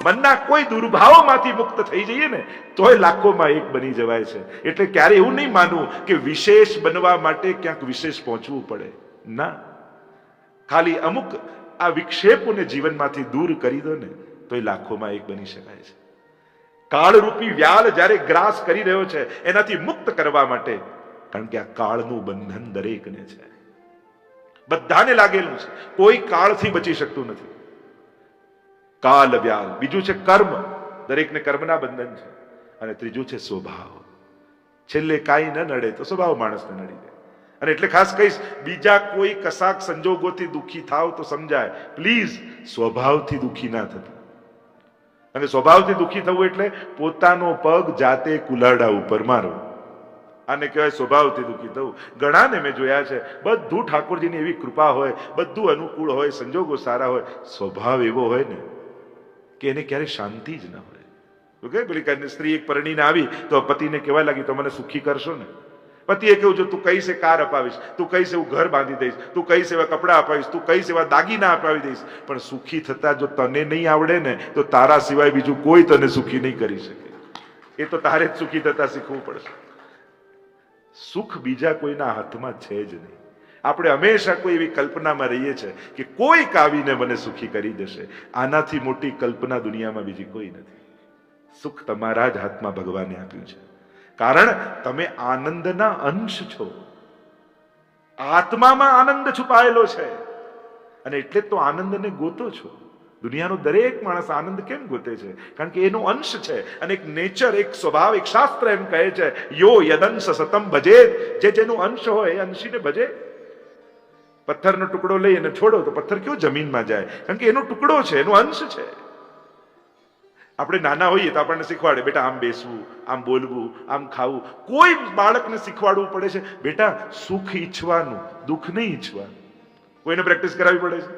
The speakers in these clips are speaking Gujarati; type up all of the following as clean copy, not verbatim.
મનના કોઈ દુર્ભાવોમાંથી મુક્ત થઈ જઈએ ને તોય લાખોમાં એક બની જવાય છે. એટલે ક્યારે એવું નહીં માનવું કે વિશેષ બનવા માટે ક્યાંક વિશેષ પહોંચવું પડે. ના, ખાલી અમુક આ વિક્ષેપોને જીવનમાંથી દૂર કરી દો ને તોય લાખોમાં એક બની શકાય છે. કાળરૂપી વ્યાલ જ્યારે ગ્રાસ કરી રહ્યો છે એનાથી મુક્ત કરવા માટે, કારણ કે આ કાળનું બંધન દરેકને છે, બધાને લાગેલું છે, કોઈ કાળથી બચી શકતું નથી. કાલ વ્યાલ, બીજું છે કર્મ, દરેકને કર્મના બંધન છે, અને ત્રીજું છે સ્વભાવ. છેલ્લે કાંઈ ન નડે તો સ્વભાવ માણસને નડી જાય. અને એટલે ખાસ કહીશ, બીજા કોઈ કશાક સંજોગોથી દુઃખી થાવ તો સમજાય, પ્લીઝ સ્વભાવથી દુઃખી ના થતા. અને સ્વભાવથી દુઃખી થવું એટલે પોતાનો પગ જાતે કુલાડા ઉપર મારો, આને કહેવાય સ્વભાવથી દુઃખી થવું. ઘણાને મેં જોયા છે, બધું ઠાકોરજીની એવી કૃપા હોય, બધું અનુકૂળ હોય, સંજોગો સારા હોય, સ્વભાવ એવો હોય ને કે એને ક્યારે શાંતિ જ ના હોય. ઓકે, પેલી સ્ત્રી એક પરણીને આવી તો પતિને કહેવા લાગી, તો મને સુખી કરશો ને? પતિએ કહ્યું, જો તું કઈશ એ કાર અપાવીશ, તું કઈશ એવું ઘર બાંધી દઈશ, તું કઈશ એવા કપડા અપાવીશ, તું કઈશ એવા દાગીના અપાવી દઈશ, પણ સુખી થતા જો તને નહીં આવડે ને તો તારા સિવાય બીજું કોઈ તને સુખી નહીં કરી શકે. એ તો તારે જ સુખી થતા શીખવું પડશે. સુખ બીજા કોઈના હાથમાં છે જ નહીં. આપણે હંમેશા કોઈ એવી કલ્પનામાં રહીએ છીએ કે કોઈક આવીને મને સુખી કરી દેશે. આનાથી મોટી કલ્પના દુનિયામાં બીજી કોઈ નથી. સુખ તમારા જ હાથમાં ભગવાને આપ્યું છે, કારણ તમે આનંદના અંશ છો. આત્મામાં આનંદ છુપાયેલો છે, અને એટલે જ તો આનંદને ગોતો છો. દુનિયાનો દરેક માણસ આનંદ કેમ ગોતે છે? કારણ કે એનો અંશ છે, અને એક નેચર, એક સ્વભાવ, એક શાસ્ત્ર એમ કહે છે, યો યદંશ સતમ ભજે, જે જેનો અંશ હોય એ અંશીને ભજે. પથ્થરનો ટુકડો લઈ અને છોડો તો પથ્થર કેવો જમીનમાં જાય? કારણ કે એનો ટુકડો છે, એનો અંશ છે. આપણે નાના હોઈએ તો આપણને શીખવાડે, બેટા આમ બેસવું, આમ બોલવું, આમ ખાવું. કોઈ બાળકને શીખવાડવું પડે છે, બેટા સુખ ઈચ્છવાનું, દુઃખ નહીં ઈચ્છવાનું. કોઈને પ્રેક્ટિસ કરાવવી પડે છે?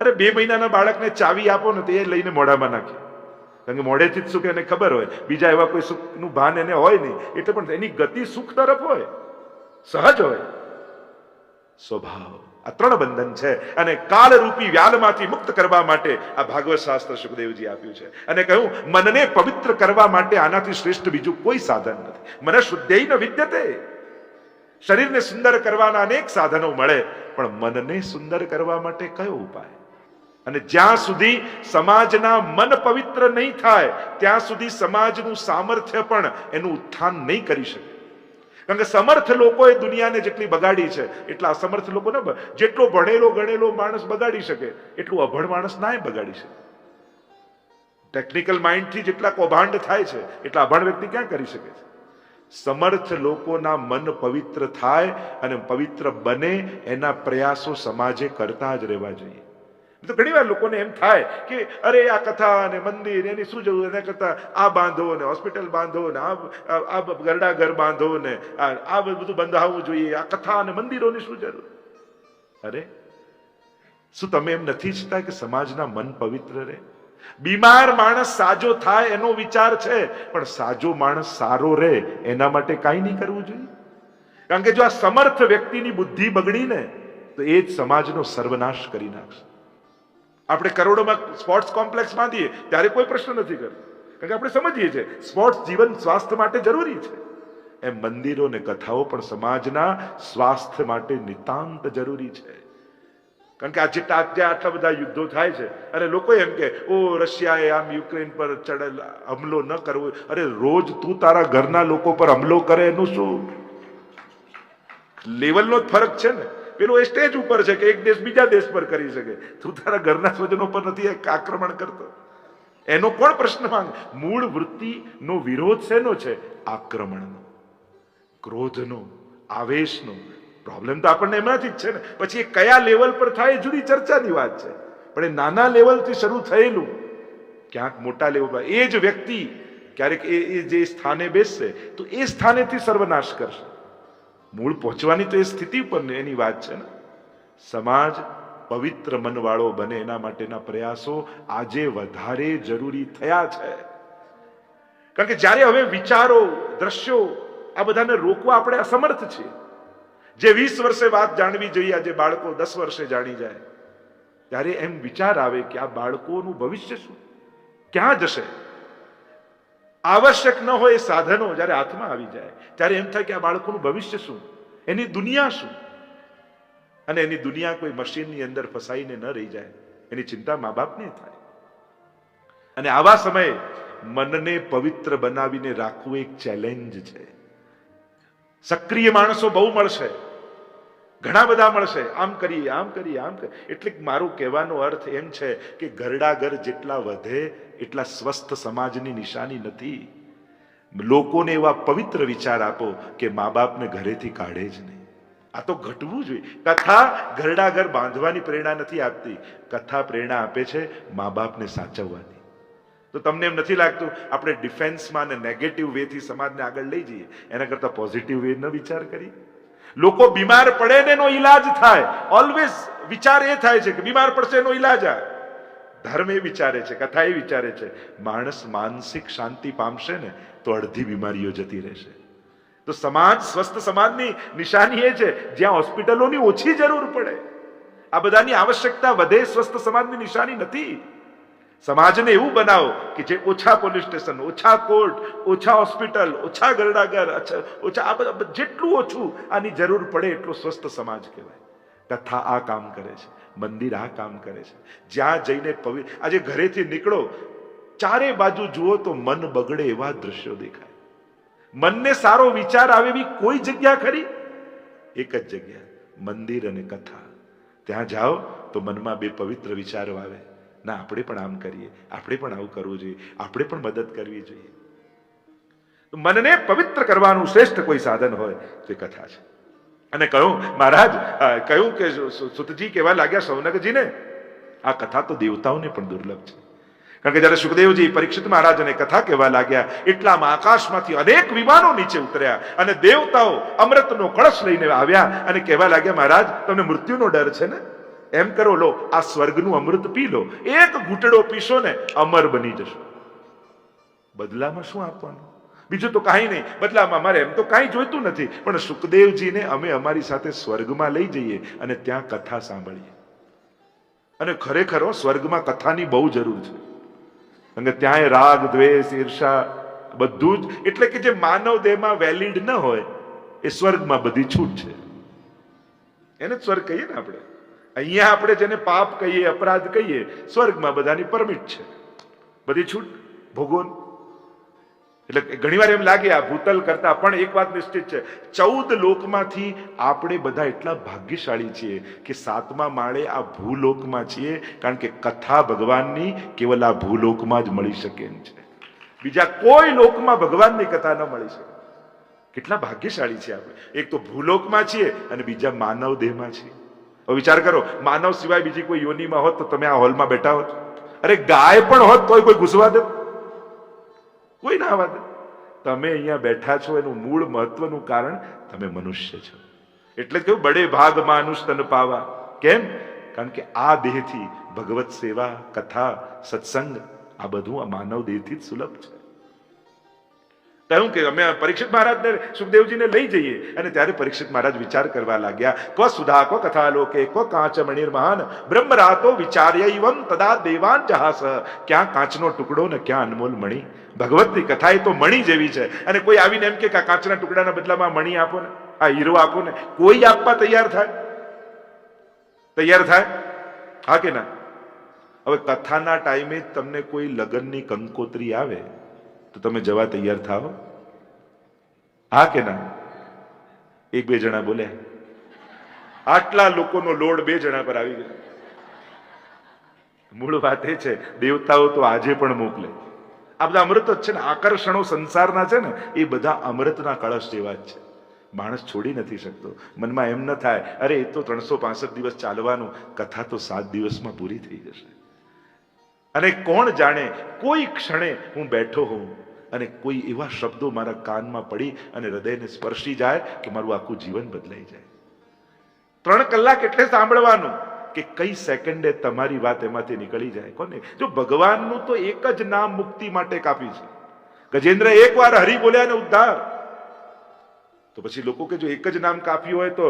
અરે 2 મહિનાના બાળકને ચાવી આપો ને તો એ લઈને મોઢામાં નાખે, કારણ કે મોઢેથી જ સુખ એને ખબર હોય, બીજા એવા કોઈ સુખનું ભાન એને હોય નહીં. એટલે પણ એની ગતિ સુખ તરફ હોય, સહજ હોય. સ્વભાવ, આ 3 બંધન છે, અને કાળરૂપી વ્યાલમાંથી મુક્ત કરવા માટે આ ભાગવત શાસ્ત્ર સુખદેવજી આપ્યું છે. અને કહ્યું, મનને પવિત્ર કરવા માટે આનાથી શ્રેષ્ઠ બીજું કોઈ સાધન નથી. મન શુદ્ધૈ ન વિદ્યતે. શરીરને સુંદર કરવાના અનેક સાધનો મળે, પણ મનને સુંદર કરવા માટે કયો ઉપાય? અને જ્યાં સુધી સમાજના મન પવિત્ર નહીં થાય ત્યાં સુધી સમાજનું સામર્થ્ય પણ એનું ઉત્થાન નહીં કરી શકે. કારણ કે સમર્થ લોકોએ દુનિયાને જેટલી બગાડી છે એટલા અસમર્થ લોકો ને, જેટલો ભણેલો ગણેલો માણસ બગાડી શકે એટલું અભણ માણસ ના બગાડી શકે. ટેકનિકલ માઇન્ડથી જેટલા કૌભાંડ થાય છે એટલા અભણ વ્યક્તિ ક્યાં કરી શકે છે? સમર્થ લોકોના મન પવિત્ર થાય અને પવિત્ર બને એના પ્રયાસો સમાજે કરતા જ રહેવા જોઈએ. તો ઘણી વાર લોકોને એમ થાય કે અરે આ કથા અને મંદિર એની શું જરૂર, એના કરતા આ બાંધો ને હોસ્પિટલ બાંધો ને આ ગરડા ઘર બાંધો ને આ બધું બંધાવવું જોઈએ, આ કથા અને મંદિરોની શું જરૂર? અરે શું તમે એમ નથી ઈચ્છતા કે સમાજના મન પવિત્ર રહે? બીમાર માણસ સાજો થાય એનો વિચાર છે, પણ સાજો માણસ સારો રહે એના માટે કાંઈ નહીં કરવું જોઈએ. કારણ કે જો આ સમર્થ વ્યક્તિની બુદ્ધિ બગડી ને તો એ જ સમાજનો સર્વનાશ કરી નાખશે. આપણે કરોડોમાં સ્પોર્ટ્સ કોમ્પ્લેક્સ બાંધીએ ત્યારે કોઈ પ્રશ્ન નથી કરતો, કારણ કે આપણે સમજીએ છીએ સ્પોર્ટ્સ જીવન સ્વાસ્થ્ય માટે જરૂરી છે. એમ મંદિરો ને કથાઓ પણ સમાજના સ્વાસ્થ્ય માટે નિતાંત જરૂરી છે. કારણ કે આટલા બધા યુદ્ધો થાય છે અને લોકો એમ કે ઓ રશિયાએ આમ યુક્રેન પર હમલો ન કરવો. અરે રોજ તું તારા ઘરના લોકો પર હમલો કરે એનું શું? લેવલનો જ ફરક છે ને. પેલો એ સ્ટેજ ઉપર છે કે એક દેશ બીજા દેશ પર કરી શકે, તું તારા ઘરના સ્વજનો પર નથી આક્રમણ કરતો. એનો કોણ પ્રશ્ન માંગે? મૂળ વૃત્તિનો વિરોધ શેનો છે? આક્રમણનો, ક્રોધનો, આવેશનો. પ્રોબ્લેમ તો આપણને એમાંથી જ છે ને. પછી એ કયા લેવલ પર થાય એ જુદી ચર્ચાની વાત છે, પણ એ નાના લેવલથી શરૂ થયેલું ક્યાંક મોટા લેવલ પર એ જ વ્યક્તિ ક્યારેક એ જે સ્થાને બેસશે તો એ સ્થાનેથી સર્વનાશ કરશે. મૂળ પહોંચવાની તો એ સ્થિતિ પર એની વાત છે ને. સમાજ પવિત્ર મનવાળો બને એના માટેના પ્રયાસો આજે વધારે જરૂરી થયા છે. કારણ કે જ્યારે હવે વિચારો, દ્રશ્યો આ બધાને રોકવા આપણે અસમર્થ છીએ. જે 20 વર્ષે વાત જાણવી જોઈએ આજે બાળકો 10 વર્ષે જાણી જાય, ત્યારે એમ વિચાર આવે કે આ બાળકોનું ભવિષ્ય શું? ક્યાં જશે? આવશ્યક ન હોય એ સાધનો જ્યારે હાથમાં આવી જાય ત્યારે એમ થાય કે આ બાળકોનું ભવિષ્ય શું, એની દુનિયા શું? અને એની દુનિયા કોઈ મશીનની અંદર ફસાઈને ન રહી જાય એની ચિંતા મા બાપને થાય. અને આવા સમયે મનને પવિત્ર બનાવીને રાખવું એક ચેલેન્જ છે. સક્રિય માણસો બહુ મળશે, ઘણા બધા મળશે, આમ કરીએ આમ કરીએ આમ કરીએ. એટલે મારું કહેવાનો અર્થ એમ છે કે ઘરડા ઘર જેટલા વધે એટલા સ્વસ્થ સમાજની નિશાની નથી. લોકોને એવા પવિત્ર વિચાર આપો કે મા બાપને ઘરેથી કાઢે જ નહીં. આ તો ઘટવું જોઈએ. કથા ઘરડા ઘર બાંધવાની પ્રેરણા નથી આપતી, કથા પ્રેરણા આપે છે મા બાપને સાચવવાની. તો તમને એમ નથી લાગતું આપણે ડિફેન્સમાં અને નેગેટિવ વેથી સમાજને આગળ લઈ જઈએ, એના કરતા પોઝિટિવ વે ન વિચાર કરીએ? લોકો બીમાર પડે ને એનો ઈલાજ થાય, ઓલવેઝ વિચાર એ થાય છે કે બીમાર પડશે એનો ઈલાજ આ. ધર્મ એ વિચારે છે, કથા એ વિચારે છે માણસ માનસિક શાંતિ પામશે ને તો અડધી બીમારીઓ જતી રહેશે. તો સમાજ, સ્વસ્થ સમાજની નિશાની એ છે જ્યાં હોસ્પિટલોની ઓછી જરૂર પડે. આ બધાની આવશ્યકતા વધે સ્વસ્થ સમાજની નિશાની નથી. સમાજને એવું બનાવો કે જે ઓછા પોલીસ સ્ટેશન, ઓછા કોર્ટ, ઓછા હોસ્પિટલ, ઓછા ઘરડાઘર, ઓછા આ બધા, જેટલું ઓછું આની જરૂર પડે એટલો સ્વસ્થ સમાજ કહેવાય. કથા આ કામ કરે છે, મંદિર આ કામ કરે છે. જ્યાં જઈને આજે ઘરેથી નીકળો, ચારે બાજુ જુઓ તો મન બગડે એવા દ્રશ્યો દેખાય. મનને સારો વિચાર આવે એવી કોઈ જગ્યા ખરી? એક જ જગ્યા, મંદિર અને કથા. ત્યાં જાઓ તો મનમાં બે પવિત્ર વિચારો આવે. ના, આપણે પણ આમ કરીએ, આપણે પણ આવું કરવું જોઈએ, આપણે પણ મદદ કરવી જોઈએ. મનને પવિત્ર કરવાનું શ્રેષ્ઠ કોઈ સાધન હોય તો એ કથા છે. અને કહ્યું મહારાજ કહ્યું કે સુતજી કહેવા લાગ્યા સૌનકજીને, આ કથા તો દેવતાઓને પણ દુર્લભ છે. કારણ કે જયારે સુખદેવજી પરીક્ષિત મહારાજને કથા કહેવા લાગ્યા એટલામાં આકાશમાંથી અનેક વિમાનો નીચે ઉતર્યા અને દેવતાઓ અમૃતનો કળશ લઈને આવ્યા અને કહેવા લાગ્યા મહારાજ તમને મૃત્યુનો ડર છે ને? એમ કરો, લો આ સ્વર્ગનું અમૃત પી લો, એક ઘૂંટડો પીશો ને અમર બની જશો. બદલામાં શું આપવાનું? બીજું તો કાંઈ નહીં, બદલામાં મારે એમ તો કાંઈ જોઈતું નથી, પણ સુખદેવજીને અમે અમારી સાથે સ્વર્ગમાં લઈ જઈએ અને ત્યાં કથા સાંભળીએ. અને ખરેખર સ્વર્ગમાં કથાની બહુ જરૂર છે. અને ત્યાં રાગ, દ્વેષ, ઈર્ષા બધું જ, એટલે કે જે માનવ દેહમાં વેલિડ ન હોય એ સ્વર્ગમાં બધી છૂટ છે. એને જ સ્વર્ગ કહીએ ને આપણે. અહીંયા આપણે જેને પાપ કહીએ, અપરાધ કહીએ, સ્વર્ગમાં બધાની પરમિટ છે, બધી છૂટ ભોગવન. એટલે ઘણી વાર એમ લાગે આ ભૂતલ કરતા, પણ એક વાત નિશ્ચિત છે, 14 લોકમાંથી આપણે બધા એટલા ભાગ્યશાળી છીએ કે 7મા માળે આ ભૂલોકમાં છીએ, કારણ કે કથા ભગવાનની કેવલ આ ભૂલોકમાં જ મળી શકે એમ છે. બીજા કોઈ લોકમાં ભગવાનની કથા ન મળી શકે. કેટલા ભાગ્યશાળી છે આપણે! એક તો ભૂલોકમાં છીએ અને બીજા માનવ દેહમાં છીએ. હવે વિચાર કરો, માનવ સિવાય બીજી કોઈ યોનિમાં હોત તો તમે આ હોલમાં બેઠા હોત? અરે ગાય પણ હોત તોય કોઈ ઘૂસવા દે? કોઈ ના આવવા દે. તમે અહીંયા બેઠા છો એનું મૂળ મહત્વનું કારણ તમે મનુષ્ય છો. એટલે કહ્યું બડે ભાગ માનુષ તન પાવા. કેમ? કારણ કે આ દેહથી ભગવત સેવા, કથા, સત્સંગ આ બધું આ માનવ દેહથી જ સુલભ છે. કહ્યું કે અમે પરીક્ષિત મહારાજને, સુખદેવજીને લઈ જઈએ. અને ત્યારે પરીક્ષિત મહારાજ વિચાર કરવા લાગ્યા, ક્વ સુધા ક્વ કથા લોકે ક્વ કાંચ મણિર મહાન બ્રહ્મ રાતો વિચાર્યૈવમ તદા દેવાન જહાસ. ક્યાં કાચનો ટુકડો ને ક્યાં અનમોલ મણી. ભગવતની કથા એ તો મણી જેવી છે. અને કોઈ આવીને એમ કે કાચના ટુકડાના બદલામાં મણી આપો ને, આ હીરો આપો ને, કોઈ આપવા તૈયાર થાય? તૈયાર થાય? હા કે ના? હવે કથાના ટાઈમે તમને કોઈ લગ્નની કંકોત્રી આવે તો તમે જવા તૈયાર થાઓ? હા કે ના? એક બે જણા બોલ્યા. આટલા લોકોનો લોડ 2 જણા પર આવી ગયો. મૂળ વાત એ છે, દેવતાઓ તો આજે પણ મોકલે. આ બધા અમૃત જ છે ને, આકર્ષણો સંસારના છે ને એ બધા અમૃતના કળશ જેવા જ છે. માણસ છોડી નથી શકતો. મનમાં એમ ન થાય અરે એ તો 365 દિવસ ચાલવાનું, કથા તો 7 દિવસમાં પૂરી થઈ જશે. અને કોણ જાણે કોઈ ક્ષણે હું બેઠો હોઉં અને કોઈ એવા શબ્દો મારા કાનમાં પડી અને હૃદયને સ્પર્શી જાય કે મારું આખું જીવન બદલાઈ જાય. 3 કલાક એટલે સાંભળવાનું કે કઈ સેકન્ડે તમારી વાત એમાંથી નીકળી જાય. કોને? જો ભગવાનનું તો એક જ નામ મુક્તિ માટે કાફી છે. ગજેન્દ્ર એકવાર હરિ બોલ્યા ને ઉદ્ધાર. તો પછી લોકો કે જો એક જ નામ કાફી હોય તો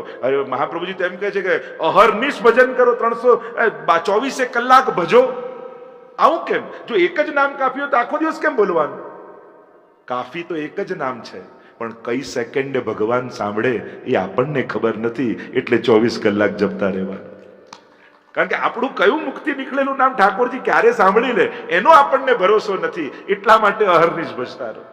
મહાપ્રભુજી તો એમ કહે છે કે અહર્નિશ ભજન કરો, 324 કલાક ભજો. આવું કેમ? જો એક જ નામ કાફી હોય તો આખો દિવસ કેમ બોલવાનું? કાફી તો એક જ નામ છે, પણ કઈ સેકન્ડે ભગવાન સાંભળે એ આપણને ખબર નથી, એટલે 24 કલાક જપતા રહેવાનું. કારણ કે આપણું કયું મુક્તિ નીકળેલું નામ ઠાકોરજી ક્યારે સાંભળી લે એનો આપણને ભરોસો નથી. એટલા માટે અહર્નિશ ભજતા રહો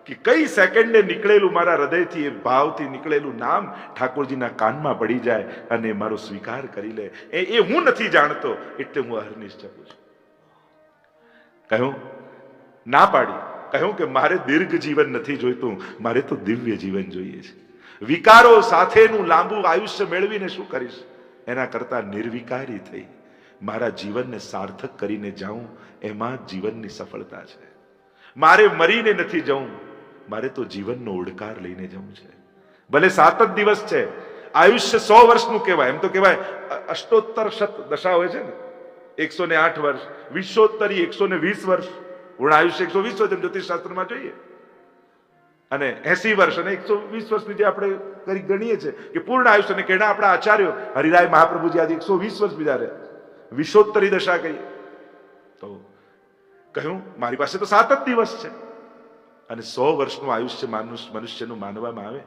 કે કઈ સેકન્ડે નીકળેલું મારા હૃદયથી, એ ભાવથી નીકળેલું નામ ઠાકોરજીના કાનમાં પડી જાય અને મારો સ્વીકાર કરી લે. એ હું નથી જાણતો, એટલે હું અહર્નિશ જપું છું. કહ્યું ના પાડી, કહ્યું કે મારે દીર્ઘ જીવન નથી જોઈતું, મારે તો દિવ્ય જીવન જોઈએ છે. વિકારો સાથેનું લાંબુ આયુષ્ય મેળવીને શું કરીશ? એના કરતા નિર્વિકારી થઈ મારા જીવનને સાર્થક કરીને જાઉં, એમાં જ જીવનની સફળતા છે. મારે મરીને નથી જવું, મારે તો જીવનનો ઓડકાર લઈને જવું છે. ભલે 7 જ દિવસ છે, આયુષ્ય 100 વર્ષનું કહેવાય. એમ તો કહેવાય અષ્ટોત્તર શત દશા હોય છે ને, 108 વર્ષ, વિશ્વોત્તરી 120 વર્ષ, પૂર્ણ આયુષ્ય 120 હોય, જ્યોતિષ શાસ્ત્રમાં જોઈએ. અને 80 વર્ષ અને 120 વર્ષની જે આપણે ગણીએ છીએ કે પૂર્ણ આયુષ્ય, અને કેણા આપણા આચાર્યો હરિરાય મહાપ્રભુજી આદિ 120 વર્ષ બીજા રહે, વિશ્વોત્તરી દશા કહીએ. તો કહ્યું મારી પાસે તો 7 જ દિવસ છે અને 100 વર્ષનું આયુષ્ય મનુષ્યનું માનવામાં આવે,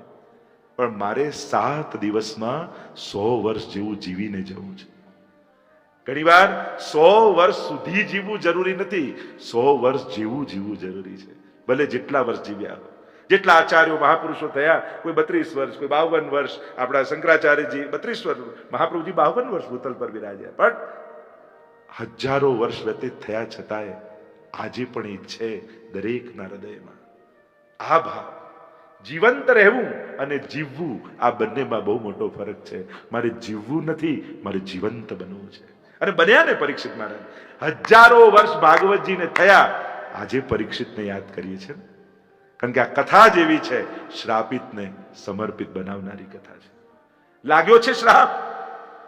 પણ મારે 7 દિવસમાં 100 વર્ષ જેવું જીવીને જવું છે. ઘણી વાર 100 વર્ષ સુધી જીવવું જરૂરી નથી, 100 વર્ષ જેવું જીવવું જરૂરી છે. ભલે જેટલા વર્ષ જીવ્યા હોય, જેટલા આચાર્યો મહાપુરુષો થયા, કોઈ 32 વર્ષ, કોઈ 52 વર્ષ, આપણા શંકરાચાર્યજી 32 વર્ષ, મહાપ્રભુજી 52 વર્ષ ભૂતલ પર બિરાજ્યા. પણ હજારો વર્ષ વ્યતીત થયા છતાંય આજે પણ ઈચ્છે દરેકના હૃદયમાં આ ભાવ, જીવંત રહેવું અને જીવવું, આ બંનેમાં બહુ મોટો ફરક છે. મારે જીવવું નથી, મારે જીવંત બનવું છે. અને બન્યા ને પરીક્ષિત મહારાજ. હજારો વર્ષ ભાગવતજીને થયા, આજે પરીક્ષિતને યાદ કરીએ છીએ, કારણ કે આ કથા જ એવી છે, શ્રાપિતને સમર્પિત બનાવનારી કથા છે. લાગ્યો છે શ્રાપ,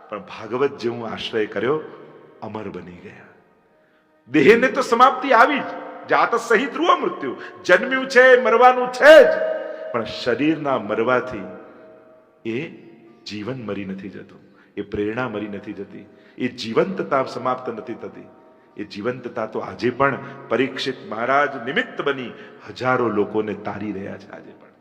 પણ ભાગવત જેવું આશ્રય કર્યો, અમર બની ગયા. દેહને તો સમાપ્તિ આવી જ, જાત સહિત ધ્રુવ મૃત્યુ, જન્મ્યું છે, મરવાનું છે જ, પણ શરીરના મરવાથી એ જીવન મરી નથી જતું, એ પ્રેરણા મરી નથી જતી, એ જીવંતતા સમાપ્ત નથી થતી. એ જીવંતતા તો આજે પણ પરીક્ષિત મહારાજ નિમિત્ત બની હજારો લોકોને તારી રહ્યા છે આજે પણ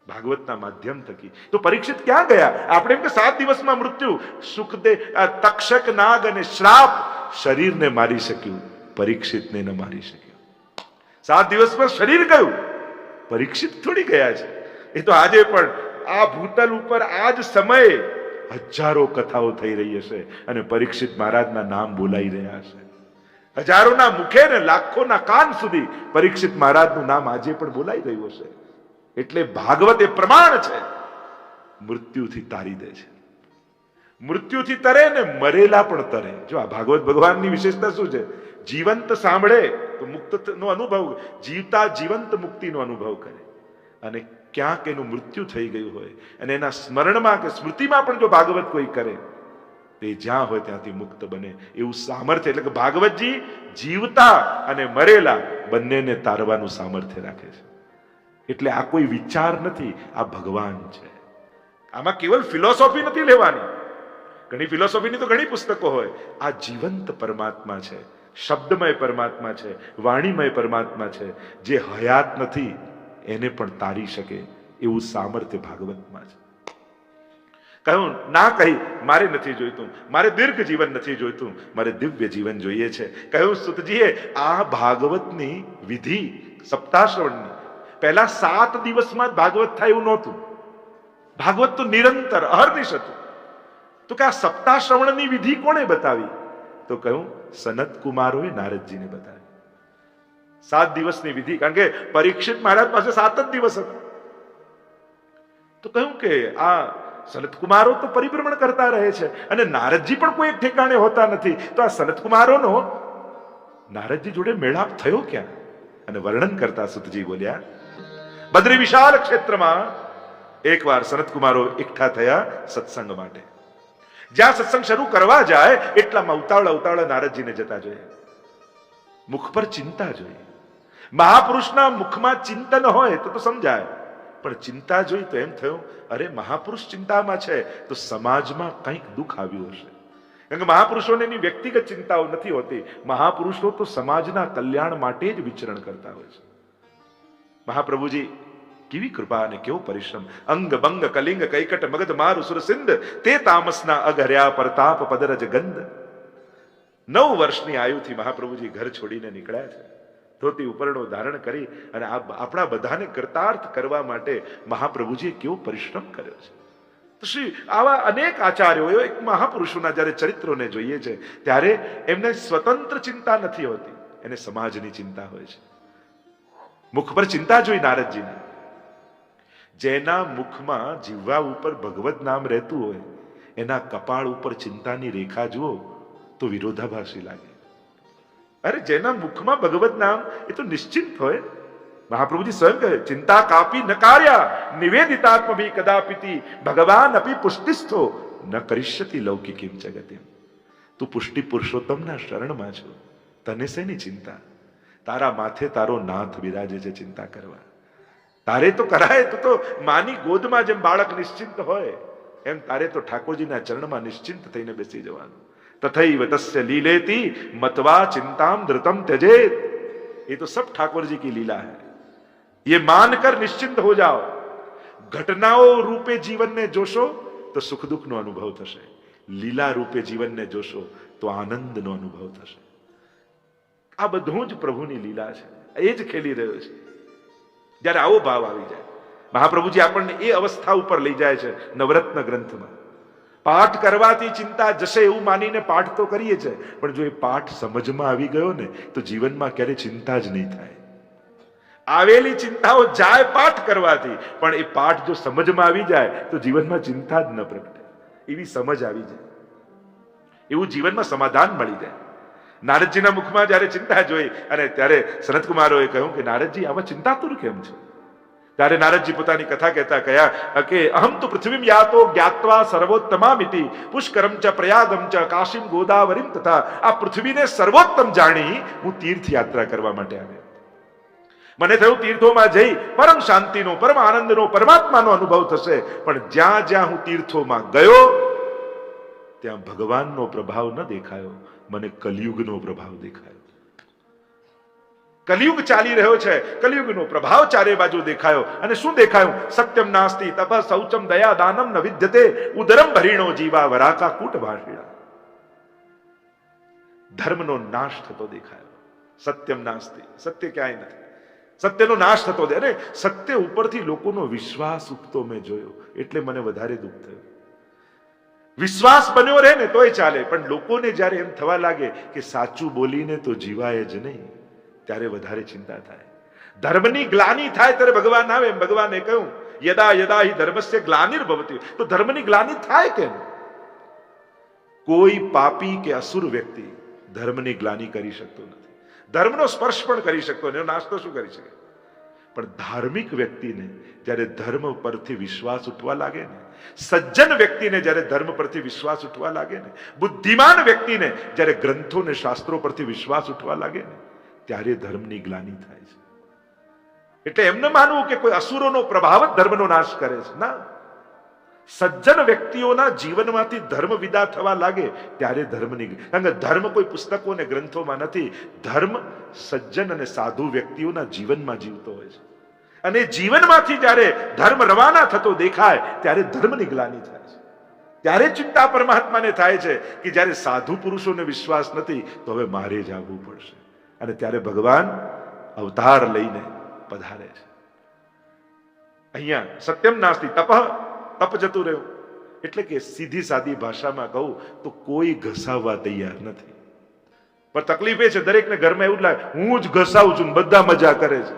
ભાગવતના માધ્યમ થકી. તો પરીક્ષિત ક્યાં ગયા? આપણે એમ કે 7 દિવસમાં મૃત્યુ, સુખદેવ, તક્ષક, નાગ અને શ્રાપ શરીરને મારી શક્યું, પરીક્ષિતને ન મારી શક્યું. 7 દિવસમાં શરીર ગયું, પરીક્ષિત થોડી ગયા છે. એ તો આજે પણ આ ભૂતલ ઉપર આ જ સમયે હજારો કથાઓ થઈ રહી હશે અને પરીક્ષિત મહારાજના નામ બોલાઈ રહ્યા હશે. હજારોના મુખે ને લાખોના કાન સુધી પરીક્ષિત મહારાજનું નામ આજે પણ બોલાઈ રહ્યું હશે. એટલે ભાગવત એ પ્રમાણ છે, મૃત્યુથી તારી દે છે. મૃત્યુથી તરે ને મરેલા પણ તરે. જો આ ભાગવત ભગવાનની વિશેષતા શું છે? જીવંત સાંભળે તો મુક્ત નો અનુભવ, જીવતા જીવંત મુક્તિનો અનુભવ કરે. અને ક્યાંક એનું મૃત્યુ થઈ ગયું હોય અને એના સ્મરણમાં કે સ્મૃતિમાં પણ જો ભાગવત કોઈ કરે, તે જ્યાં હોય ત્યાંથી મુક્ત બને એવું સામર્થ્ય. એટલે કે ભાગવતજી જીવતા અને મરેલા બંનેને તારવાનું સામર્થ્ય રાખે છે. એટલે આ કોઈ વિચાર નથી, આ ભગવાન છે. આમાં કેવલ ફિલોસોફી નથી લેવાની. ઘણી ફિલોસોફીની તો ઘણી પુસ્તકો હોય. આ જીવંત પરમાત્મા છે, શબ્દમય પરમાત્મા છે, વાણીમય પરમાત્મા છે, જે હયાત નથી એને પણ તારી શકે એવું સામર્થ્ય ભાગવતમાં છે. કહ્યું ના કહી, મારે નથી જોઈતું, મારે દીર્ઘ જીવન નથી જોઈતું, મારે દિવ્ય જીવન જોઈએ છે. કહ્યું સુતજીએ આ ભાગવતની વિધિ સપ્તાહ શ્રવણની પહેલા 7 દિવસમાં જ ભાગવત થાય એવું નહોતું. ભાગવત તો નિરંતર અહર્નિશ હતું. તો કે આ સપ્તાહ શ્રવણની વિધિ કોણે બતાવી? તો કહ્યું સનત કુમારોએ નારદજીને બતાવી. 7 દિવસની વિધિ, કારણ કે પરીક્ષિત મહારાજ પાસે 7 જ દિવસ હતા. તો કહ્યું કે આ સનત કુમારો તો પરિભ્રમણ કરતા રહે છે અને નારદજી પણ કોઈ એક ઠેકાણે હોતા નથી. તો આ સનત કુમારોનો નારદજી જોડે મેળાપ થયો ક્યાં? અને વર્ણન કરતા સુતજી બોલ્યા, બદ્રી વિશાળ ક્ષેત્રમાં એકવાર સનત કુમારો એકઠા થયા સત્સંગ માટે. જ્યાં સત્સંગ શરૂ કરવા જાય એટલામાં ઉતાવળા નારદજીને જતા જોયા. મુખ પર ચિંતા જોઈ. મહાપુરુષના મુખમાં ચિંતન હોય તો સમજાય, પણ ચિંતા જોઈ તો એમ થયું, અરે મહાપુરુષ ચિંતામાં છે તો સમાજમાં કંઈક દુઃખ આવ્યું હશે. કારણ કે મહાપુરુષોને એની વ્યક્તિગત ચિંતાઓ નથી હોતી. મહાપુરુષો તો સમાજના કલ્યાણ માટે જ વિચરણ કરતા હોય છે. મહાપ્રભુજી કેવી કૃપા અને કેવો પરિશ્રમ. અંગ બંગ કલિંગ કૈકટ મગધ મારુ સુરસિંદ તે તામસના અઘર્યા પ્રતાપ પદરજ ગંધ. 9 વર્ષની આયુથી મહાપ્રભુજી ઘર છોડીને નીકળ્યા છે. ધોતી ઉપરણો ધારણ કરી અને આપણા બધાને કૃતાર્થ કરવા માટે મહાપ્રભુજીએ કેવો પરિશ્રમ કર્યો છે. તો શ્રી આવા અનેક આચાર્યો એક મહાપુરુષોના જ્યારે ચરિત્રોને જોઈએ છે ત્યારે એમને સ્વતંત્ર ચિંતા નથી હોતી, એને સમાજની ચિંતા હોય છે. મુખ પર ચિંતા જોઈ નારદજીને. જેના મુખમાં જીવવા ઉપર ભગવત નામ રહેતું હોય એના કપાળ ઉપર ચિંતાની રેખા જુઓ તો વિરોધાભાસી લાગે. અરે જેના મુખમાં ભગવત નામ એ તો નિશ્ચિંત હોય. મહાપ્રભુજી સ્વયં કહે ચિંતા કાપી ન કાર્યા નિવેદિતાત્મ ભી કદાપિતિ ભગવાન અપી પુષ્ટિસ્થો ન કરિષ્યતિ લૌકિકીમ જગતિમ. તું પુષ્ટિ પુરુષોત્તમના શરણમાં છો, તને શેની ચિંતા? તારા માથે તારો નાથ બિરાજે છે ચિંતા કરવા. તારે તો કરાય તો માની ગોદમાં જેમ બાળક નિશ્ચિંત હોય એમ તારે તો ઠાકોરજીના ચરણમાં નિશ્ચિંત થઈને બેસી જવાનું. તથૈવ તસ્ય લીલેતી મત્વા ચિંતામ ધૃતમ त्यजेत. ये तो सब ठाकुर जी की लीला है. ये मानकर निश्चिंत हो जाओ. घटनाओं रूपे जीवन ने जोशो तो सुख दुख नो अनुभव थशे. લીલા રૂપે જીવનને જોશો તો આનંદનો અનુભવ થશે. આ બધું જ પ્રભુની લીલા છે, એ જ ખેલી રહ્યો છે. જ્યારે આવો ભાવ આવી જાય મહાપ્રભુજી આપણને એ અવસ્થા ઉપર લઈ જાય છે. નવરત્ન ગ્રંથમાં પાઠ કરવાથી ચિંતા જશે એવું માનીને પાઠ તો કરીએ છીએ, પણ જો એ પાઠ સમજમાં આવી ગયો ને તો જીવનમાં ક્યારે ચિંતા જ નહીં થાય. આવેલી ચિંતાઓ જાય પાઠ કરવાથી, પણ એ પાઠ જો સમજમાં આવી જાય તો જીવનમાં ચિંતા જ ન પ્રગટે. એવી સમજ આવી જાય, એવું જીવનમાં સમાધાન મળી જાય. નારદજીના મુખમાં જયારે ચિંતા જોઈ અને ત્યારે સનતકુમારોએ કહ્યું કે નારદજી આવા ચિંતાતુર કેમ છો? ત્યારે નારદજી પોતાની કથા કહેતા કહ્યા કે અહમ તો પૃથ્વીમ યાતો જ્ઞાત્વા સર્વોત્તમામિતિ પુષ્કરમ ચ પ્રયાગમ ચ કાશીમ ગોદાવરીમ તથા. આ પૃથ્વીને સર્વોત્તમ જાણી હું તીર્થ યાત્રા કરવા માટે આવ્યો. મને થયું તીર્થોમાં જઈ પરમ શાંતિનો, પરમ આનંદનો, પરમાત્માનો અનુભવ થશે. પણ જ્યાં જ્યાં હું તીર્થોમાં ગયો ત્યાં ભગવાનનો પ્રભાવ ન દેખાયો, મને કલિયુગનો પ્રભાવ દેખાયો. કલિયુગ ચાલી રહ્યો છે, કલિયુગનો પ્રભાવ ચારે બાજુ દેખાયો. અને શું દેખાયું? સત્યમ નાસ્તિ તપ શૌચમ દયા દાનમ ન વિદ્યતે ઉદરમ ભરીણો જીવા વરાકા કૂટ ભાષિણા. ધર્મનો નાશ થતો દેખાયો. સત્યમ નાસ્તિ, સત્ય ક્યાંય નથી. સત્યનો નાશ થતો દે. અરે સત્ય ઉપરથી લોકોનો વિશ્વાસ ઉઠતો મેં જોયો, એટલે મને વધારે દુઃખ થયું. વિશ્વાસ બન્યો રહે ને તોય ચાલે, પણ લોકોને જયારે એમ થવા લાગે કે સાચું બોલીને તો જીવાય જ નહીં, ત્યારે વધારે ચિંતા થાય. ધર્મની ગ્લાની થાય ત્યારે ભગવાન આવે. એમ ભગવાને કહ્યું યદા યદા હિ ધર્મસ્ય ગ્લાનિર્ભવતિ. તો ધર્મની ગ્લાની થાય કેમ? કોઈ પાપી કે અસુર વ્યક્તિ ધર્મની ગ્લાની કરી શકતો નથી. ધર્મનો સ્પર્શ પણ કરી શકતો નથી, એનો નાશ તો શું કરી શકે? પણ ધાર્મિક વ્યક્તિને જ્યારે ધર્મ પરથી વિશ્વાસ ઉઠવા લાગે ને, સજ્જન વ્યક્તિને જ્યારે ધર્મ પરથી વિશ્વાસ ઉઠવા લાગે ને, બુદ્ધિમાન વ્યક્તિને જ્યારે ગ્રંથો ને શાસ્ત્રો પરથી વિશ્વાસ ઉઠવા લાગે ને, ત્યારે ધર્મની ગ્લાની થાય છે. એટલે એમને માનવું કે કોઈ અસુરોનો પ્રભાવ જ ધર્મનો નાશ કરે છે, ના. સજ્જન વ્યક્તિઓના જીવનમાંથી ધર્મ વિદા થવા લાગે ત્યારે ધર્મની, કારણ કે ધર્મ કોઈ પુસ્તકો અને ગ્રંથોમાં નથી. ધર્મ સજ્જન અને સાધુ વ્યક્તિઓના જીવનમાં જીવતો હોય છે. અને જીવનમાંથી જ્યારે ધર્મ રવાના થતો દેખાય ત્યારે ધર્મની ગ્લાની થાય છે. ત્યારે ચિંતા પરમાત્માને થાય છે કે જ્યારે સાધુ પુરુષોને વિશ્વાસ નથી તો હવે મારે જ આવવું પડશે. અને ત્યારે ભગવાન અવતાર લઈને પધારે છે. અહીંયા સત્યમ નાસ્તિ તપ, તપ જતું રહ્યું. એટલે કે સીધી સાદી ભાષામાં કહું તો કોઈ ઘસાવવા તૈયાર નથી. પણ તકલીફ એ છે દરેકને ઘરમાં એવું જ લાગે હું જ ઘસાવું છું, બધા મજા કરે છે,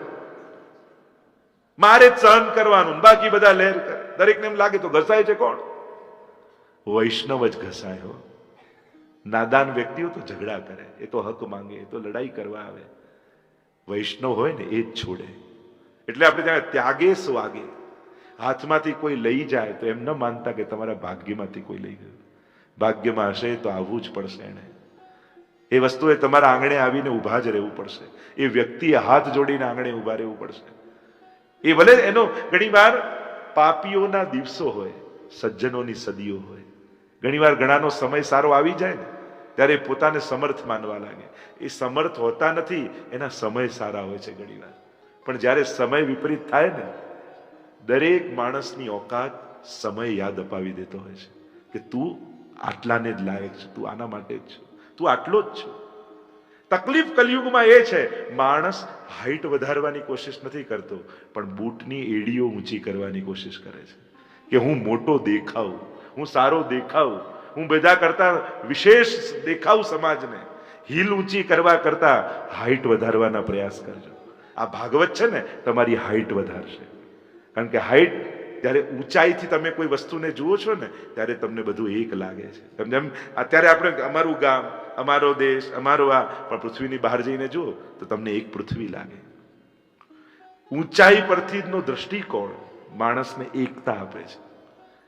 મારે જ સહન કરવાનું, બાકી બધા લહેર કરે. દરેકને એમ લાગે તો ઘસાય છે કોણ? વૈષ્ણવ જ ઘસાય હો. નાદાન વ્યક્તિઓ તો ઝઘડા કરે, એ તો હક માંગે, એ તો લડાઈ કરવા આવે. વૈષ્ણવ હોય ને એ જ છોડે. એટલે આપણે ત્યાં ત્યાગે સ્વાગે. હાથમાંથી કોઈ લઈ જાય તો એમ ન માનતા કે તમારા ભાગ્યમાંથી કોઈ લઈ ગયું. ભાગ્યમાં હશે તો આવવું જ પડશે. એને એ વસ્તુએ તમારા આંગણે આવીને ઊભા જ રહેવું પડશે. એ વ્યક્તિએ હાથ જોડીને આંગણે ઊભા રહેવું પડશે. એ ભલે એનો ઘણી વાર પાપીઓના દિવસો હોય, સજ્જનોની સદીઓ હોય, ઘણીવાર ઘણાનો સમય સારો આવી જાય ને ત્યારે પોતાને સમર્થ માનવા લાગે. એ સમર્થ હોતા નથી, એના સમય સારા હોય છે ઘણીવાર. પણ જ્યારે સમય વિપરીત થાય ને, દરેક માણસની ઓકાત સમય યાદ અપાવી દેતો હોય છે કે તું આટલાને જ લાયક છે, તું આના માટે જ છે, તું આટલો જ છે. તકલીફ કલયુગમાં એ છે, માણસ હાઈટ વધારવાની કોશિશ નથી કરતો, પણ બૂટની એડીઓ ઊંચી કરવાની કોશિશ કરે છે કે હું મોટો દેખાઉં, હું સારો દેખાઉં, હું બધા કરતા વિશેષ દેખાઉં સમાજને. હીલ ઊંચી કરવા કરતા હાઈટ વધારવાના પ્રયાસ કરજો. આ ભાગવત છે ને, તમારી હાઈટ વધારશે. કારણ કે હાઈટ, જ્યારે ઊંચાઈથી તમે કોઈ વસ્તુને જુઓ છો ને, ત્યારે તમને બધું એક લાગે છે. જેમ અત્યારે આપણે અમારું ગામ, અમારો દેશ, અમારો આ, પણ પૃથ્વીની બહાર જઈને જુઓ તો તમને એક પૃથ્વી લાગે. ઊંચાઈ પરથી નો દ્રષ્ટિકોણ માણસને એકતા આપે છે.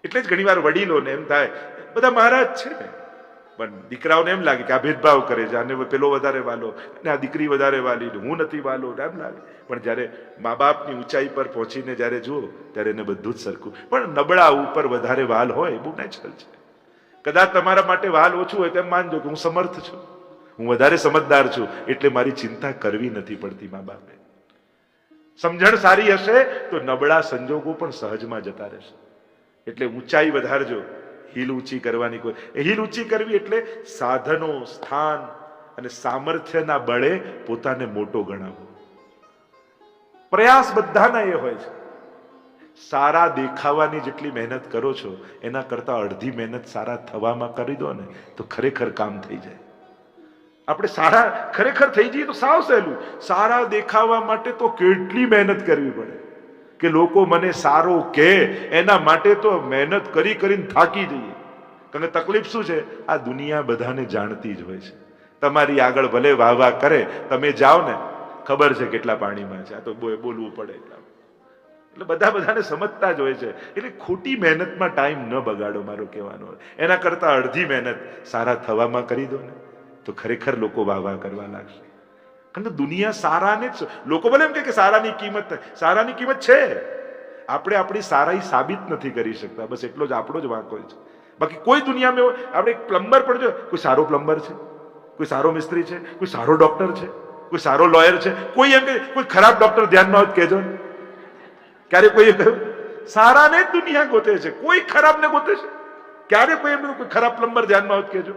એટલે જ ઘણીવાર વડીલોને એમ થાય બધા મહારાજ છે ને, પણ દીકરાઓને એમ લાગે કે આ ભેદભાવ કરે છે, આને પેલો વધારે વાલો, અને આ દીકરી વધારે વાલી, હું નથી વાલો, એમ લાગે. પણ જ્યારે મા બાપની ઊંચાઈ પર પહોંચીને જ્યારે જુઓ ત્યારે એને બધું જ સરખું. પણ નબળા ઉપર વધારે વાલ હોય એ બહુ નેચરલ છે. કદાચ તમારા માટે વાલ ઓછું હોય તેમ માનજો કે હું સમર્થ છું, હું વધારે સમજદાર છું, એટલે મારી ચિંતા કરવી નથી પડતી. મા બાપે સમજણ સારી હશે તો નબળા સંજોગો પણ સહજમાં જતા રહેશે. એટલે ઊંચાઈ વધારજો. હીલ ઊંચી કરવાની કોઈ, હીલ ઊંચી કરવી એટલે સાધનો, સ્થાન અને સામર્થ્યના બળે પોતાને મોટો ગણાવવો. પ્રયાસ બધાના એ હોય છે. સારા દેખાવાની જેટલી મહેનત કરો છો એના કરતા અડધી મહેનત સારા થવામાં કરી દો ને તો ખરેખર કામ થઈ જાય. આપણે સારા ખરેખર થઈ જઈએ તો સાવ સહેલું. સારા દેખાવા માટે તો કેટલી મહેનત કરવી પડે કે લોકો મને સારો કહે, એના માટે તો મહેનત કરી કરીને થાકી જઈએ. કારણ કે તકલીફ શું છે, આ દુનિયા બધાને જાણતી જ હોય છે. તમારી આગળ ભલે વાહ વાહ કરે, તમે જાઓ ને ખબર છે કેટલા પાણીમાં છે, આ તો બોલવું પડે એટલે બધા બધાને સમજતા જ હોય છે. એટલે ખોટી મહેનતમાં ટાઈમ ન બગાડો, મારો કહેવાનો. એના કરતા અડધી મહેનત સારા થવામાં કરી દો ને તો ખરેખર લોકો વાહ વાહ કરવા લાગશે. કારણ કે દુનિયા સારાને જ, લોકો ભલે એમ કે સારાની કિંમત, સારાની કિંમત છે, આપણે આપણી સારાઈ સાબિત નથી કરી શકતા, બસ એટલો જ આપણો જ વાંક હોય છે. બાકી કોઈ દુનિયામાં આપણે પ્લમ્બર પણ જો, કોઈ સારો પ્લમ્બર છે, કોઈ સારો મિસ્ત્રી છે, કોઈ સારો ડોક્ટર છે, કોઈ સારો લોયર છે, કોઈ એમ કે કોઈ ખરાબ ડોક્ટર ધ્યાનમાં હોય કહેજો ને. ક્યારે કોઈ કહ્યું? સારાને જ દુનિયા ગોતે છે, કોઈ ખરાબને ગોતે છે? ક્યારે કોઈ એમ કોઈ ખરાબ પ્લમ્બર ધ્યાનમાં હોય કહેજો.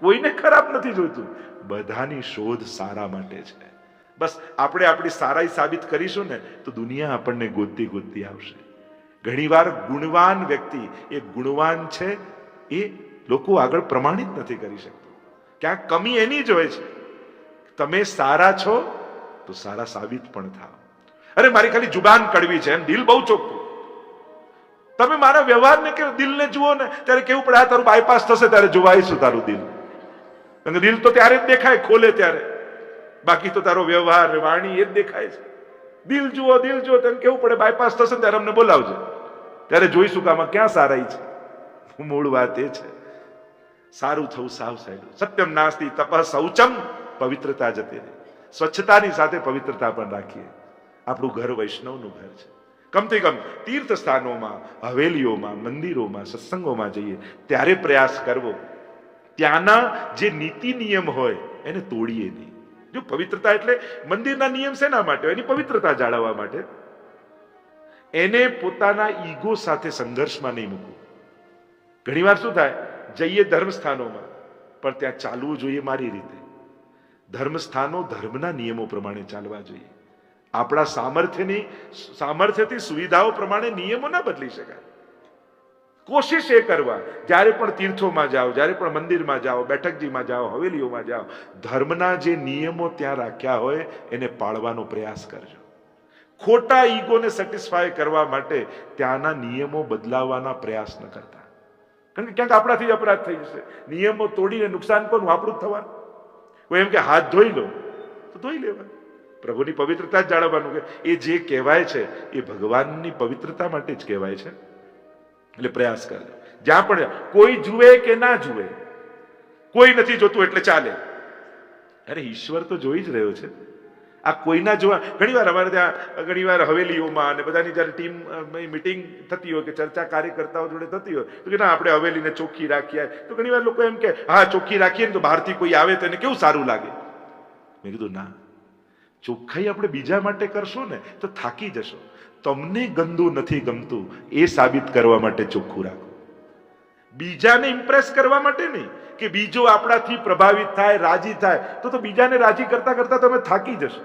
કોઈને ખરાબ નથી જોઈતું, બધાની શોધ સારા માટે છે. બસ આપણે આપણી સારાઈ સાબિત કરીશું ને તો દુનિયા આપણને ગોતતી ગોતતી આવશે. ઘણીવાર ગુણવાન વ્યક્તિ, એ ગુણવાન છે, એ લોકો આગળ પ્રમાણિત નથી કરી શકતો. ક્યાંક કમી એની જ હોય છે. તમે સારા છો તો સારા સાબિત પણ થાવ. અરે મારી ખાલી જુબાન કડવી છે, એમ દિલ બહુ ચોખ્ખું. તમે મારા વ્યવહારને કે દિલને જુઓ ને ત્યારે કેવું પડે, આ તારું બાયપાસ થશે ત્યારે જોવાઈશું તારું દિલ. કારણ કે દિલ તો ત્યારે જ દેખાય, ખોલે ત્યારે. બાકી તો તારો વ્યવહાર, વાણી એ જ દેખાય છે. દિલ જુઓ, દિલ જુઓ, તેમ કેવું પડે બાયપાસ થશે ત્યારે અમને બોલાવજો, ત્યારે જોઈશું કે આમાં ક્યાં સારાઈ છે. મૂળ વાત એ છે, સારું થવું સાવ સહેલું. સત્યમ નાસ્તિ તપઃ શૌચમ, પવિત્રતા જતી રહે. સ્વચ્છતાની સાથે પવિત્રતા પણ રાખીએ. આપણું ઘર વૈષ્ણવનું ઘર છે. કમથી કમ તીર્થ સ્થાનોમાં, હવેલીઓમાં, મંદિરોમાં, સત્સંગોમાં જઈએ ત્યારે પ્રયાસ કરવો ત્યાંના જે નીતિ નિયમ હોય એને તોડીએ નહીં. જો પવિત્રતા એટલે મંદિરના નિયમ શેના માટે હોય? એની પવિત્રતા જાળવવા માટે. એને પોતાના ઈગો સાથે સંઘર્ષમાં નહીં મૂકવું. ઘણીવાર શું થાય, જઈએ ધર્મસ્થાનોમાં પણ ત્યાં ચાલવું જોઈએ મારી રીતે. ધર્મસ્થાનો ધર્મના નિયમો પ્રમાણે ચાલવા જોઈએ. આપણા સામર્થ્યથી સુવિધાઓ પ્રમાણે નિયમો ના બદલી શકાય. કોશિશ એ કરવા, જ્યારે પણ તીર્થોમાં જાઓ, જ્યારે પણ મંદિરમાં જાઓ, બેઠકજીમાં જાઓ, હવેલીઓમાં જાઓ, ધર્મના જે નિયમો ત્યાં રાખ્યા હોય એને પાળવાનો પ્રયાસ કરજો. ખોટા ઈગોને સેટિસ્ફાય કરવા માટે ત્યાંના નિયમો બદલાવવાના પ્રયાસ ન કરતા. કારણ કે ક્યાંક આપણાથી અપરાધ થઈ જશે. નિયમો તોડીને નુકસાન કોનું? આપણું જ થવાનું. કોઈ એમ કે હાથ ધોઈ લો તો ધોઈ લેવા. પ્રભુની પવિત્રતા જ જાળવવાનું. કે એ જે કહેવાય છે એ ભગવાનની પવિત્રતા માટે જ કહેવાય છે. એટલે પ્રયાસ કરજો. જ્યાં પણ કોઈ જુએ કે ના જુએ, કોઈ નથી જોતું એટલે ચાલે. અરે ઈશ્વર તો જોઈ જ રહ્યો છે. આ કોઈના જોવા ઘણી વાર અમારે ત્યાં ઘણી વાર હવેલીઓમાં અને બધાની જ્યારે ટીમ મિટિંગ થતી હોય કે ચર્ચા કાર્યકર્તાઓ જોડે થતી હોય તો કે ના આપણે હવેલીને ચોખ્ખી રાખીએ, તો ઘણી વાર લોકો એમ કે હા ચોખ્ખી રાખીએ ને તો બહારથી કોઈ આવે તો એને કેવું સારું લાગે. મેં કીધું ના, ચોખ્ખાઈ આપણે બીજા માટે કરશો ને તો થાકી જશો. તમને ગંદુ નથી ગમતું એ સાબિત કરવા માટે ચોખ્ખું રાખો, બીજાને ઇમ્પ્રેસ કરવા માટે નહીં કે બીજો આપણાથી પ્રભાવિત થાય, રાજી થાય. તો બીજાને રાજી કરતા કરતા તમે થાકી જશો.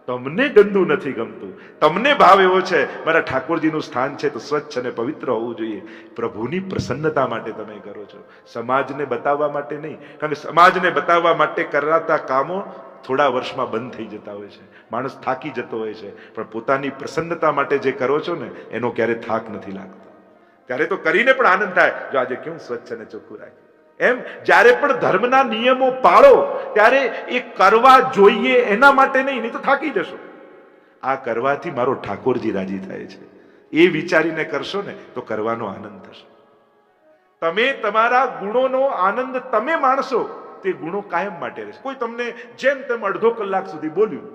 તમને ગંદુ નથી ગમતું, તમને ભાવ એવો છે મારા ઠાકોરજીનું સ્થાન છે તો સ્વચ્છ અને પવિત્ર હોવું જોઈએ, પ્રભુની પ્રસન્નતા માટે તમે કરો છો, સમાજને બતાવવા માટે નહીં. કારણ કે સમાજને બતાવવા માટે કરાતા કામો થોડા વર્ષમાં બંધ થઈ જતા હોય છે, માણસ થાકી જતો હોય છે. પણ પોતાની પ્રસન્નતા માટે જે કરો છો ને એનો ક્યારે થાક નથી લાગતો. ત્યારે તો કરીને પણ આનંદ થાય, જો આજે કેવું સ્વચ્છ અને ચોખ્ખું રાખે. એમ જ્યારે પણ ધર્મના નિયમો પાળો ત્યારે એ કરવા જોઈએ એના માટે નહીં તો થાકી જશો. આ કરવાથી મારો ઠાકોરજી રાજી થાય છે એ વિચારીને કરશો ને તો કરવાનો આનંદ થશે. તમે તમારા ગુણોનો આનંદ તમે માણશો, તે ગુણો કાયમ માટે રહેશે. કોઈ તમને જેમ તેમ અડધો કલાક સુધી બોલ્યું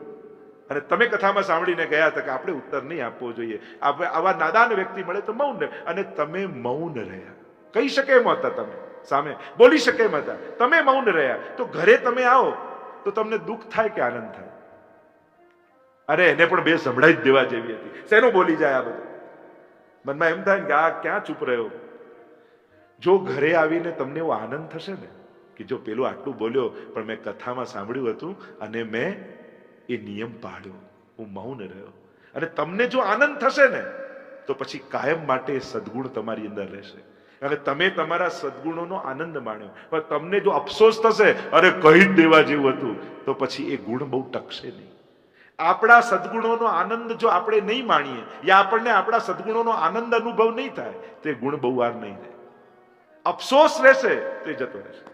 અને તમે કથામાં સાંભળીને ગયા હતા કે આપણે ઉત્તર નહીં આપવો જોઈએ, આવા નાદાન વ્યક્તિ મળે તો મૌન રહે, અને તમે મૌન રહ્યા. કહી શકે એમ હતા, તમે સામે બોલી શકે એમ હતા, તમે મૌન રહ્યા. તો ઘરે તમે આવો તો તમને દુઃખ થાય કે આનંદ થાય? અરે એને પણ બે સંભળાઈ જ દેવા જેવી હતી, શેનો બોલી જાય આ બધું? મનમાં એમ થાય કે આ ક્યાં ચૂપ રહ્યો. જો ઘરે આવીને તમને એવો આનંદ થશે ને કે જો પેલો આટલું બોલ્યો પણ મેં કથામાં સાંભળ્યું હતું અને મેં એ નિયમ પાળ્યો, હું મૌન રહ્યો, અને તમને જો આનંદ થશે ને તો પછી કાયમ માટે સદગુણ તમારી અંદર રહેશે. અને તમે તમારા સદગુણોનો આનંદ માણ્યો, પણ તમને જો અફસોસ થશે અરે કહી જ દેવા જેવું હતું, તો પછી એ ગુણ બહુ ટકશે નહીં. આપણા સદગુણોનો આનંદ જો આપણે નહીં માણીએ યા આપણને આપણા સદગુણોનો આનંદ અનુભવ નહીં થાય તો એ ગુણ બહુ વાર નહીં રહે, અફસોસ રહેશે તો એ જતો રહેશે.